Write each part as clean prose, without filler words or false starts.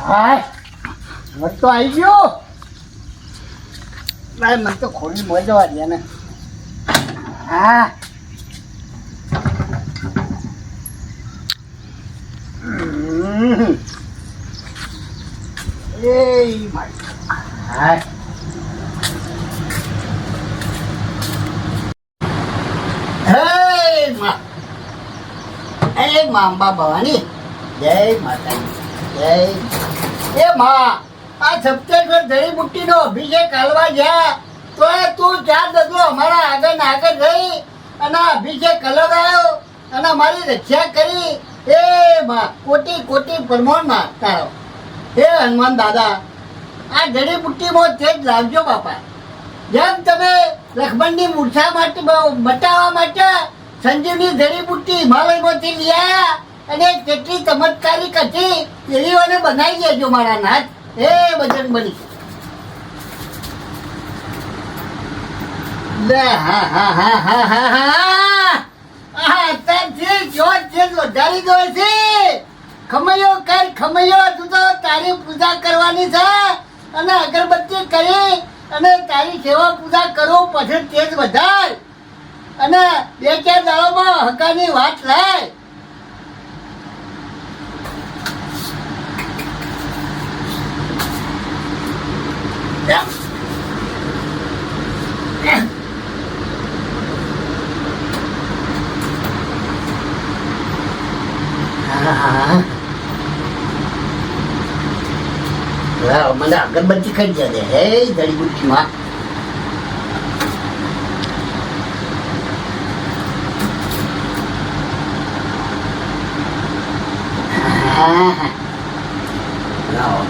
હાય મત તો આવી ગયો. ના મને તો ખોલી મજા દે ને. હા એ હાય હે માં અંબા ભવાની જય માતાજી જય. એ માં આ સપ્તેશ્વર જડીબુટ્ટીનો અભિષેક હાલવા ગયા તો તું ચાર દગલો અમારા આગળ ને આગળ રહી અને અભિષેક કલરાયો અને અમારી રક્ષા કરી. એ માં કોટી કોટી પરમોણમાં તારો. હે હનુમાન દાદા આ જડીબુટ્ટીમાં તે જ લાવજો બાપા. જેમ તમે લક્ષ્મણની મૂર્છા માટે બતાવવા માટે સંજીવની જડીબુટ્ટી હિમાલયમાંથી લઈ આવ્યા અને કેટલી ચમત્કારિક હતી એવીઓને બનાવી દેજો મારા નાથ. હે બજરંગબલી. લે હા હા હા હા હા હા અત્યારથી જો છે વધારી દો છે. ખમૈયો કર ખમૈયો તું તો તારી પૂજા કરવાની છે અને અગરબત્તી કરી અને તારી સેવા પૂજા કરું પછી તેજ વધાર અને બે ચાર દાડોમાં હકાની વાત લાય. મને અગરબત્તી કરી દે હે જડીબુટ્ટીમાં.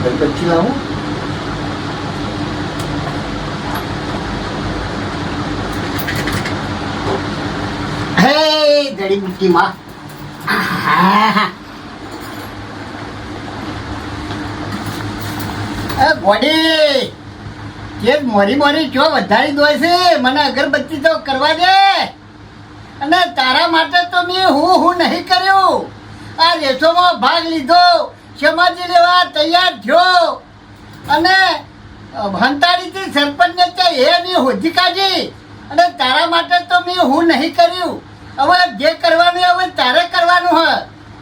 અગરબત્તી લાવું. હે જડીબુટ્ટીમાં ગોડી જે મોરી મોરી ચો વધારી દો છે. મને અગરબત્તી તો કરવા દે અને તારા માટે તો મેં હું નહીં કર્યું. આ રેસોમાં ભાગ લીધો સમાજી લેવા તૈયાર થયો અને હંતાડીથી સરપંચને ત્યાં એ મેં હોજી કાઢી અને તારા માટે તો મેં હું નહીં કર્યું. હવે જે કરવાનું હવે તારે કરવાનું હોય.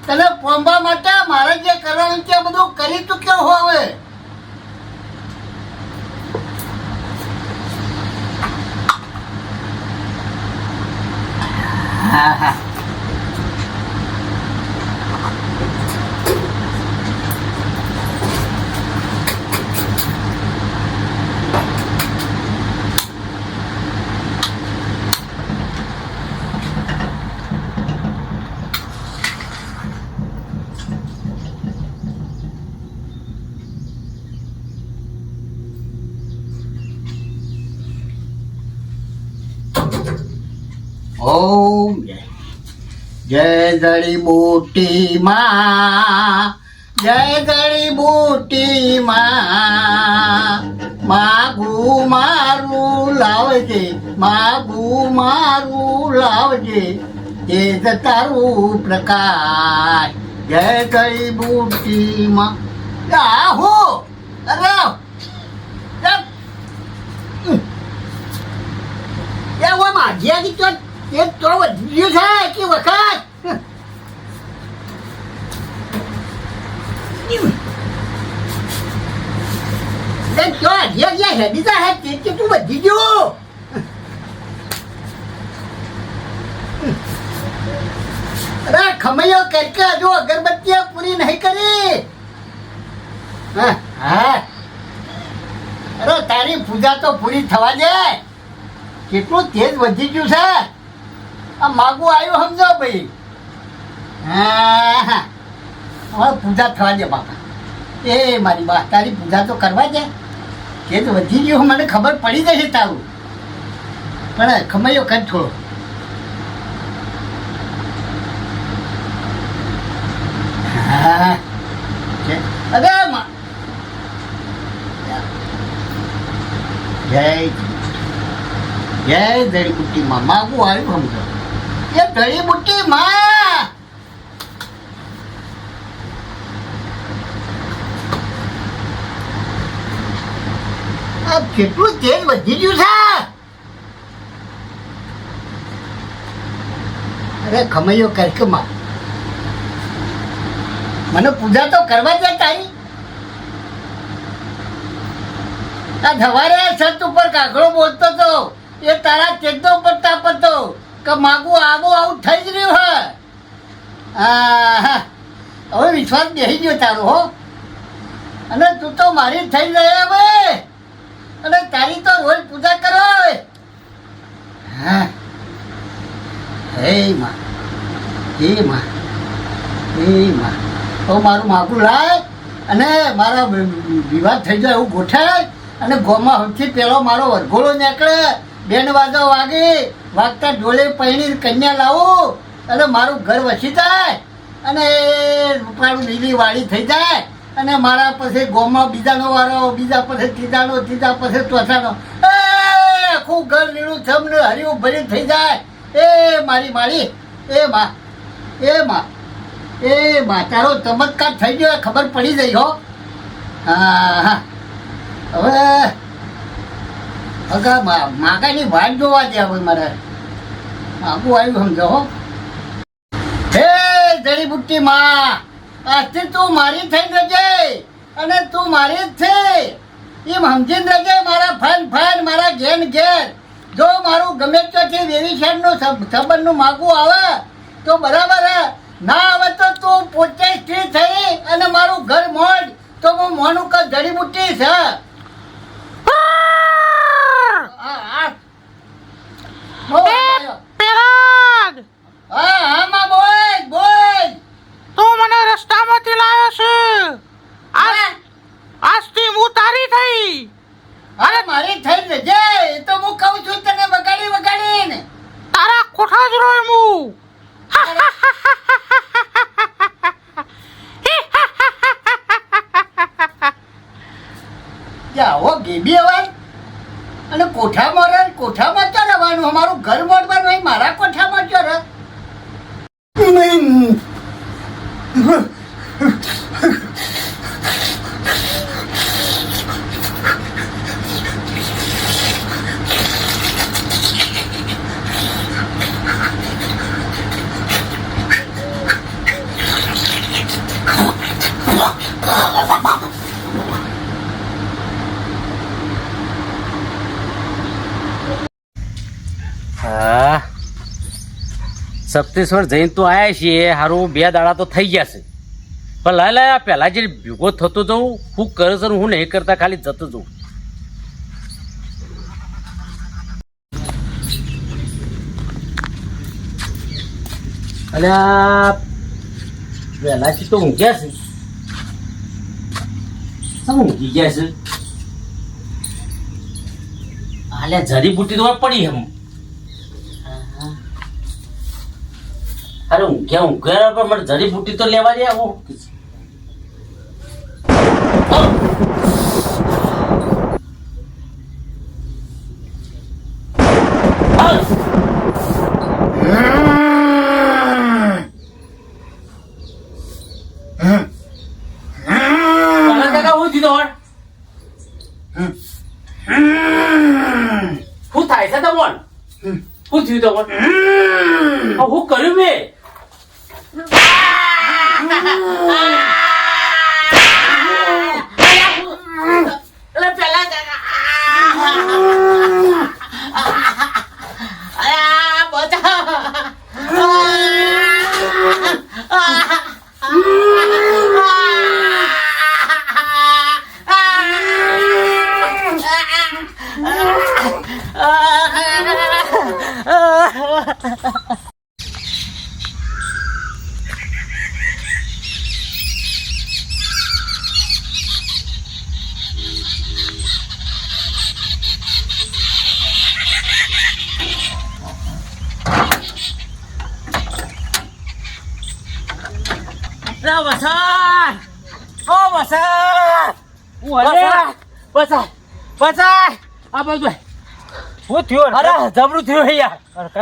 તને પોંબા માટે મારે જે કરવાનું છે બધું કરી ચૂક્યો હો. હવે હા હા ઓમ જય જડીબુટ્ટી માં જય જડીબુટ્ટી માં માગું મારું લાવજે માગું મારું લાવજે તેજ તારું પ્રકાશ જય જડીબુટ્ટી માં. આહો અરે એવા માધ્યાની તો એ તો વધ્યું છે કે વખત તો અધ્યા હેડી તા હે તે કેટલું વધી ગયું. અરે ખમૈયો કરકે હજુ અગરબત્તી પૂરી નહીં કરી. હા હા અરે તારી પૂજા તો પૂરી થવા દે. કેટલું તેજ વધી ગયું છે. આ માગું આવ્યું સમજો ભાઈ. હા હવે પૂજા થવા દે બાપા. એ મારી બા તારી પૂજા તો કરવા દે. તેજ વધી ગયું મને ખબર પડી જશે તારું પણ ખમૈયો કર થોડો. હા અરે જય જય જડીબુટ્ટી માં માગું આવ્યું સમજો. એ જડીબુટ્ટી માં આ કેટલું તેલ વધી ગયું છે. અરે ખમૈયો કરકમાં મને પૂજા તો કરવા દે તારી. આ સવારે છત ઉપર કાકડો બોલતો હતો એ તારા ચેતો પર તાપ હતો કે માગું આવું આવું થઈ જ રહ્યું હે. હા હવે વિશ્વાસ બેસી ગયો તારો હો. અને તું તો મારી થઈ જાય હવે. અને તારી તો રોજ પૂજા કરો. હા હે માં હે માં હે માં તો મારું માગું લાય અને મારા વિવાહ થઈ જાય એવું ગોઠાય. અને ગોમાં સૌથી પહેલો મારો વરઘોડો નીકળે, બેન વાજો વાગે, વાગતા ઢોલે પૈણી કન્યા લાવું અને મારું ઘર વસી જાય અને રૂપાળું લીલી વાડી થઈ જાય. અને મારા પછી ગોમાં બીજાનો વારો, બીજા પછી ત્રીજાનો, ત્રીજા પછી ચોથાનો, એ આખું ઘર લીલું છમ ને હર્યું ભર્યું થઈ જાય. એ મારી માળી એ માં એ માં એ માં તારો ચમત્કાર થઈ ગયો ખબર પડી ગઈ હો. હા હા હવે અગા માગાની વાટ જોવા દે. હવે મારે માગું આવ્યું સમજો હો. હે જડીબુટ્ટી માં, આજથી તું મારી થઈ જજે અને તું મારી જ છે એમ સમજીને રહેજે. મારા ફાન ફાન મારા ઘેર ઘેર જો મારું ગમે ત્યાંથી વેરી શહેરનું સંબંધનું માગું આવે તો બરાબર હે, ના આવે તો તું પોતે સ્ત્રી થઈ અને મારું ઘર મોડ તો હું મોનું કે જડીબુટ્ટી છે. રસ્તામાંથી લાવ્યો છે. આજથી હું તારી થઈ. અરે મારી થઈ જજે એ તો હું કહું છું તને વગાડી વગાડીને. તારા કોઠા જ રોય હું. આવો ગેબી અવાજ અને કોઠામાં રહે. કોઠામાં તો રહેવાનું, અમારું ઘર મોડવાનું હોય. મારા કોઠામાં તો રહે. સપ્તેશ્વર જઈને તો આવ્યા છીએ, સારું 2 દાડા તો થઈ ગયા છે. પણ લાય પહેલાં જે ભેગો થતો જઉં, હું કરે છે હું નહીં કરતા, ખાલી જતો જઉં. અલ્યા પહેલાંથી તો ઊંઘ્યા છે. શું ઊંઘી ગયા છે? હાલ્યા જડીબુટ્ટી તો પડી એમ. અરે ઊંઘ્યા પણ મને જડીબુટ્ટી તો લેવા દે. હું શું થાય છે તમોન? શું થયું તમોન? હું કર્યું મેં?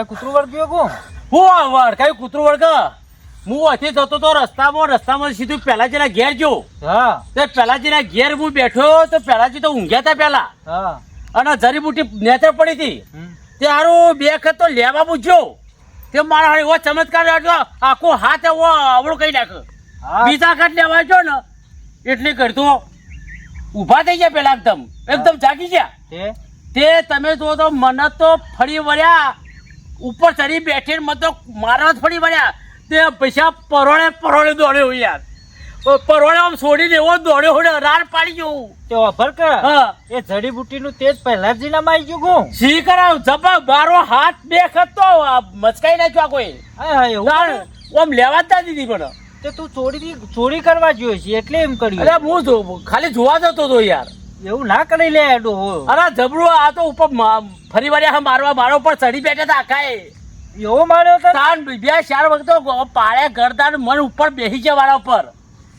કૂતરું વળગ્યું કું? હું કઈ કૂતરું વળગ હું અહીંથી જતો તો રસ્તામાં સીધું પેલાજીના ઘેર જો હા તે પેલાજીના ઘેર હું બેઠો તો પેલાજી તો ઊંઘ્યા હતા પેલા હા અને જડીબુટી નેચર પડી હતી હમ. તે હારું બે વખત તો લેવા પૂછ્યો તે મારા એવો ચમત્કાર આખો હાથ એવો અવળો કઈ નાખ્યો હા બીજા વખત લેવા જો ને એટલે કરતો ઊભા થઈ ગયા પેલા એકદમ જાગી ગયા તે તે તમે જો તો મને તો ફરી વળ્યા ઉપર ચડી બેઠી મને તો મારવા જ ફરી વળ્યા તે પૈસા પરોળે દોડ્યો યાર પરોળે આમ છોડીને એવો દોડ્યો હોય રાડ પાડી ગયો તે ઓફર કર હા એ જડીબુટીનું તેજ પહેલા જ જીનામાં આવી ગયું કોણ સી કરાવ જબા બારો હાથ બે વખત તો મચકાઈ નાખ્યો કોઈ હા હા એવું આમ લેવા જ ના દીધી પણ તે તું ચોરી કરવા જોઈએ છે એટલે એમ કર્યું અરે હું ખાલી જોવા જતો હતો યાર એવું ના કરી લે ડોહો અરે જબરું આ તો ઉપર ફરી વળ્યા મારવા મારો પર ચડી બેઠા હતા આખાએ એવો માર્યો તો તાન બે ચાર વખત તો પાળ્યા ગરદાન મન ઉપર બેસી ગયા વાળા ઉપર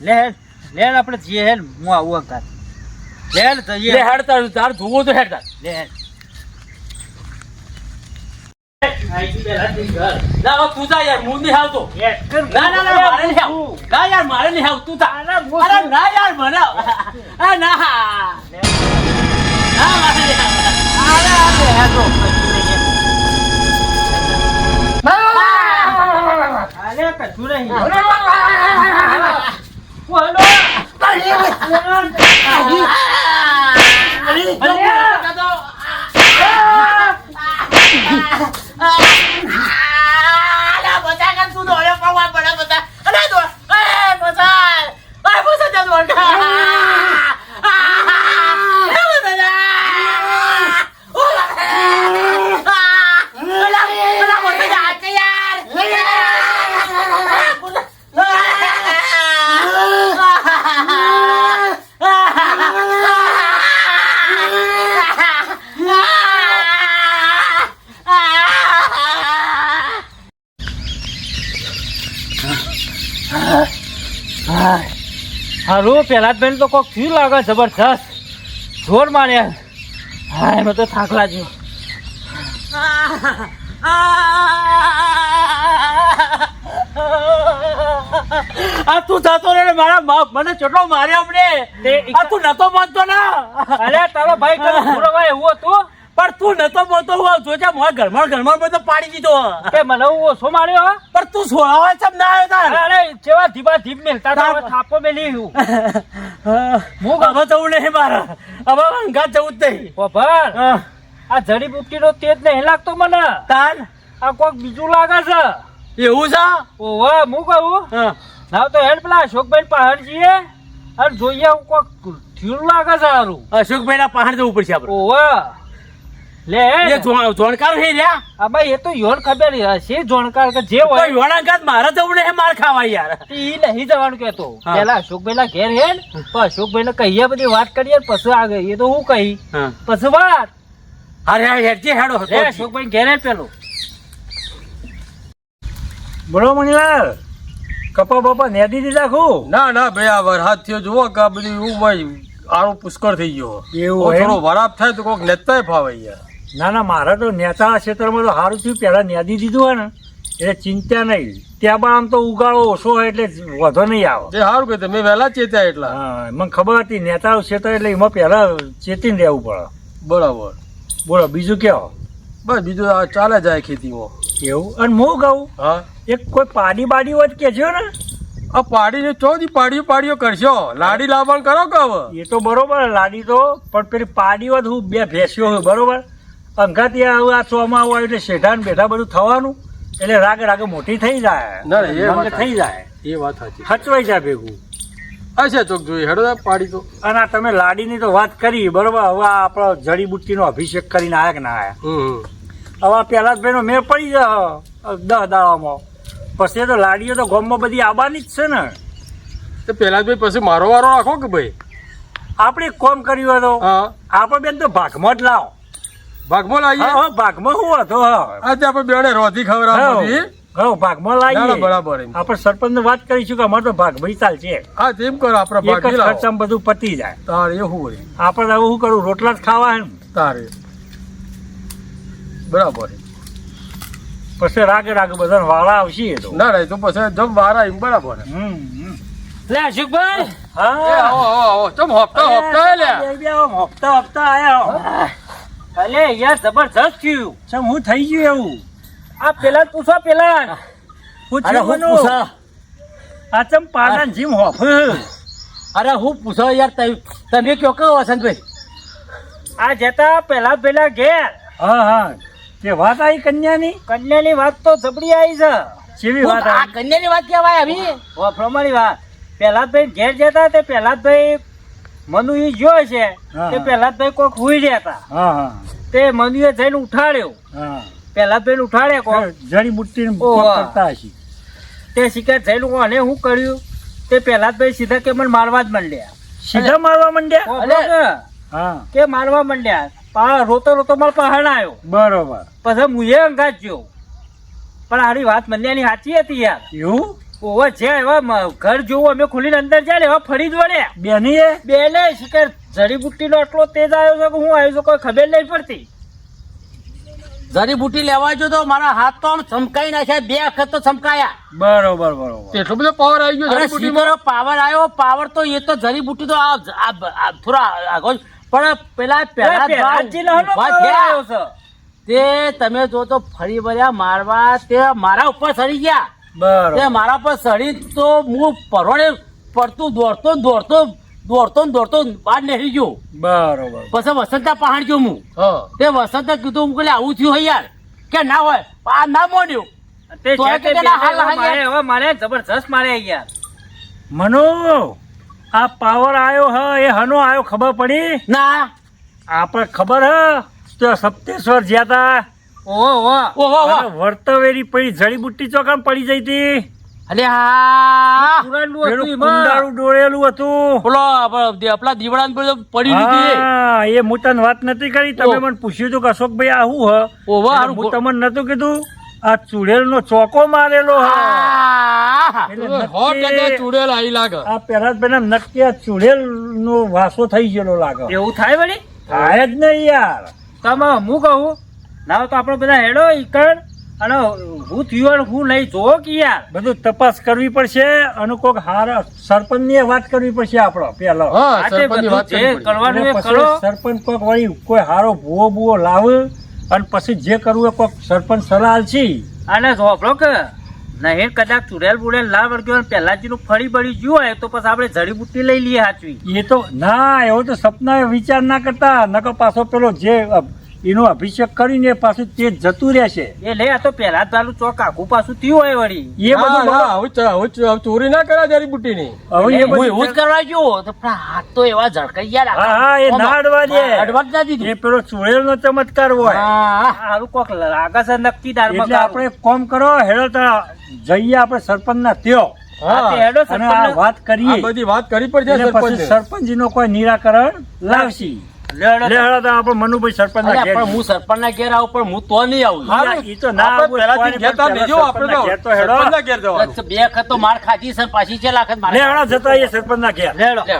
લે લે આપણે જઈએ હેલ હું આવું અંકાર લે જઈએ લે હેડ તાર જોવો તો હેડ તાર લે હેલ. ના હવે તું જા યાર હું નહીં આવતો ના ના ના મારે નહીં આવું ના યાર મારે નહીં આવું તું જા અરે ના યાર મને આ ના ના મારે નહીં આવું. અરે કશું નહીં હારું પેલા જ બેન તો કોક થયું લાગે જબરજસ્ત જોર માર્યા હા એમાં તો થાક લાગ્યો આ તું જતો રે મારા મને ચોટલો માર્યો અમને આ તું નતો માનતો ના અરે તારો ભાઈ કઈ ભૂરવાય એવો તું પણ તું નતો બોલતો જોજે મોં ઘરમાં બધો પાડી દીધો તે મને હું ઓછો માર્યો પણ તું છોડાવા ચમ ના આવ્યો તાર અરે જેવા ધીમા ધીમ મેલતા હતા થાપો મેલી હું હવે જવું નહીં મારે હવે અંગાત જવું જ નહીં ખબર હા. આ જડીબુટ્ટીનો તેજ નહીં લાગતો મને તાર આ કોક બીજું લાગે છે એવું છે ઓહો હું કહું હા. ના તો હેડ પેલા અશોકભાઈ પહાડ જઈએ અને જોઈએ હું કોક થયું લાગે છે સારું અશોકભાઈ ના પહાડ જવું પડશે આપડે ઓહો લે એ જોણકાર હે રહ્યા આ ભાઈ એ તો યોન ખબર હશે જોણકાર કે જે હોય યોણાંગાત મારે જવું નહીં માર ખાવા યાર ઈ નહીં જવાનું કેતો હા. પેલા અશોકભાઈ ના ઘેર હેડ પણ અશોકભાઈ ને કહીએ બધી વાત કરીએ પછી આગળ એ તો હું કહી હા. પછી વાત અરે હેડજે હેડો લે અશોકભાઈ ઘેર હેડ પેલું બોલો મણીલાલ કપા બાપા નેદી દીધા ખું ના ના ભાઈ આ વરસાદ થયો જુઓ કે આ બધું એવું ભાઈ આરો પુષ્કળ થઈ ગયો એવું કોઈ એમ? થોડો વરાપ થાય તો કોઈક નેતાય ફાવે યાર ના ના મારે તો નેતા ક્ષેત્રમાં તો સારું થયું પહેલા નેદી દીધું હોય ને એટલે ચિંતા નહીં ત્યાં પણ આમ તો ઉગાડો ઓછો હોય એટલે વધો નહીં આવે જે સારું કે તમે વહેલા ચેત્યા એટલા હા મને ખબર હતી નેતા ક્ષેત્ર એટલે એમાં પહેલા ચેતીને રહેવું પડે બરાબર બોલો બીજું કેવો બસ બીજું આ ચાલે જાય ખેતીમાં એવું અને હું કહું હા એક કોઈ પાડી બાડી હોય કે છે ને આ પાડીને ચોથી પાડીઓ કરશો લાડી લાવવાનું કરો કે હવે એ તો બરોબર લાડી તો પણ પેલી પાડી હોય તો હું બે ભેંસ્યો હોય બરોબર અંગાથી હવે આ ચોમાં આવું એટલે શેઠા ને બેઠા બધું થવાનું એટલે રાગે મોટી થઈ જાય ના, એ વાત રંગ થઈ જાય એ વાત સાચી હચવાઈ જાય ભેગું હશે ચોક જોઈએ હેડો આ પાડી તો અને આ તમે લાડીની તો વાત કરી બરોબર હવે આ આપણો જડીબુટ્ટીનો અભિષેક કરીને આયા કે ના આયા હમ હવે આ પહેલા જ ભાઈનો મેળ પડી જાય 10 દાડામાં પછી તો લાડીઓ તો ગામમાં બધી આવવાની જ છે ને તો પેલા ભાઈ પછી મારો વારો રાખો કે ભાઈ આપણે એક કોમ કર્યું હોય તો હા આપણે બેન તો ભાગમાં જ લાવો ભાગમાં લાવીએ હા ભાગમાં શું હતો આજે આપણે બેડે રોધી ખવડાવવાની ભાગમાં ના, ના, લાવીએ બરાબર એમ. આપણે સરપંચ ને વાત કરીશું કે અમારે તો ભાગ ભાઈ ચાલશે હા તેમ કરો આપણે એક જ ભાગી લાવો ખર્ચામાં બધું પતી જાય તારે એવું હોય આપણે હવે શું કરું રોટલા જ ખાવા હે ને તારે બરાબર પછી રાગે રાગે બધા વાળા આવશે એ તો ના ના એ તો પછી જમ વારા એમ બરાબર લે અશોકભાઈ એ આવો આવો આવો ચમ હપ્તા લે હપ્તા આયા અલે યાર જબરજસ્ત થયું ચમ હું થઈ ગયું એવું આ પેલા જ પૂછો પેલા પૂછ્યું મને. આ ચમ પાના જીમ હોફ અરે હું પૂછો યાર તમે કયો કહો વસંતભાઈ આ જતા પેલા ઘેર હા હા તે વાત આવી કન્યાની કન્યાની વાત તો જબડી આવી છે કેવી વાત આ આવી કન્યાની વાત કહેવાય આવી પ્રમાણી વાત પ્રહલાદભાઈ ઘેર જતા તે પ્રહલાદભાઈ મનુ ઈ જોયો છે હા. તે પ્રહલાદભાઈ કોક હુઈ જતા હા હા તે મનુએ જઈને ઉઠાડ્યો હા પ્રહલાદભાઈ ઉઠાડે કોક જડીબુટ્ટી ઓહો. કરતા હશે તે શિકાર થયેલું અને હું કર્યું તે પ્રહલાદભાઈ સીધા કે મને મારવા જ માંડ્યા સીધા મારવા માંડ્યા કોક હા કે મારવા માંડ્યા રોતો રોતો મારો પહાડ આવ્યો બરોબર પછી મુએ અંગાત ગયો પણ આરી વાત મંડ્યાની સાચી હતી યાર એવું ઓવા છે એવા ઘર જોવું અમે ખુલીને અંદર જાય ને એવા ફરી જ વળ્યા બેની એ બેને શિકાર જડીબુટ્ટીનો આટલો તેજ આવ્યો છે કે હું આવ્યો છું કોઈ ખબર નહીં પડતી જડીબુટ્ટી લેવા જો તો મારા હાથ તો આમ ચમકાઈ નાખ્યા 2 વખત તો ચમકાયા બરોબર બરોબર એટલો બધો પાવર આવી ગયો અરે જડીબુટ્ટીમાં? શીકરો પાવર આવ્યો પાવર તો એ તો જડીબુટ્ટી તો આ થોડા આગળ જ. પણ પેલા પ્રહલાદજીનો હલો ઊભા પાવર થયા. આવ્યો છે. તે તમે જો તો ફરી વળ્યા મારવા તે મારા ઉપર સડી ગયા બરોબર તે મારા પર સડી તો હું પરોણે પડતું દોડતો બહાર નીકળી ગયો બરોબર પછી વસંતા પહાડ ગયો હું હા તે વસંતે કીધું હું કહે આવું થયું હોય યાર કે ના હોય આ ના મોન્યું તે તો છે એ તે કે પેલા બેને હાલ મારે હવે મારે જબરજસ્ત મારે યાર મનો આ પાવર આવ્યો હ એ હનો આવ્યો ખબર પડી ના આપણે ખબર હ તો સપ્તેશ્વર જ્યાં તા ઓહો અને વર્તવેરી પડી જડીબુટ્ટી ચોકામ પડી જઈ હતી અલે હા પુરાણનું પેલું હતું એમાં. કુંડાળું ડોળેલું હતું પેલો આપણા દીવડા પડી દીધી હા એ હું તને વાત નથી કરી તમે ઓહ. મને પૂછ્યું હતું કે અશોકભાઈ આ શું હ ઓહો, એટલે હારું હું તમને નતું કીધું આ ચુડેલનો ચોકો મારેલો હ એટલે 100% ચૂડેલ આવી લાગે આ પહેલા નક્કી આ ચુડેલ નો વાસો થઈ ગયેલો લાગે એવું થાય વળી થાય જ નહીં યાર તમે હું કહું ના તો આપણે બધા હેડો ઈકણ અને હું થયું હું નહીં જોવો કે યાર બધું તપાસ કરવી પડશે અને કોઈક હારા સરપંચ ની વાત કરવી પડશે આપડે પેલા હા આ તે સરપંચની બધું વાત જે કરવી પડે. કરવાનું અને એ પછી કરો સરપંચ કોઈક વળી કોઈ હારો ભૂવો બુવો લાવે અને પછી જે કરવું એ કોઈક સરપંચ સલાહ આલશી અને જોપડો કે નહીં કદાચ ચુડેલ બુડેલ ના વળગ્યો પહેલાજી નું ફરી બળી ગયું હોય તો પછી આપણે જડીબુટ્ટી લઈ લઈએ સાચવી એ તો ના એવો તો સપના વિચાર ના કરતા નકર પાછો પેલો જે એનો અભિષેક કરીને પાછું તે જતું રહેશે એ લે આ તો પહેલા જ તારું ચોક આખું પાછું થયું હોય વળી એ બધું હવે ચોરી ના કરા જડીબુટ્ટીની હવે એ હું બધું એવું જ કરવા ગયો તો પણ હાથ તો એવા ઝળકાઈ ગયા હા હા એ ના અડવા દે અડવા જ ના દીધું એ પેલો ચુડેલ નો ચમત્કાર હોય હા સારું કોક લાગે છે નક્કી દારમાં એટલે આપણે એક કામ કરો હેડો તો જઈએ આપણે સરપંચ ના ત્યો હા, તે હેડો અને આ સરપંચને. વાત આ કરીએ બધી વાત કરી પડશે એટલે પછી સરપંચ સરપંચ નો કોઈ નિરાકરણ લાવશી લેડો. લે હેડો તો આપણે મનુભાઈ સરપંચ ના અલ્યા, ઘેર પણ હું સરપંચ ના ઘેર આવું પણ હું તો નહીં આવું હારું. ઈ તો ના આપણે આવું પહેલાથી કોઈ ઘેર તો પણ લેજો, આપણે સરપંચના ઘેર તો હેડો. સરપંચના ઘેર જવાનું. 2 વખત તો માર ખાધી છે પાછી 4 લાખ જ મારે લે હેડો જતા આવીએ સરપંચ ના ઘેર લેડો લે.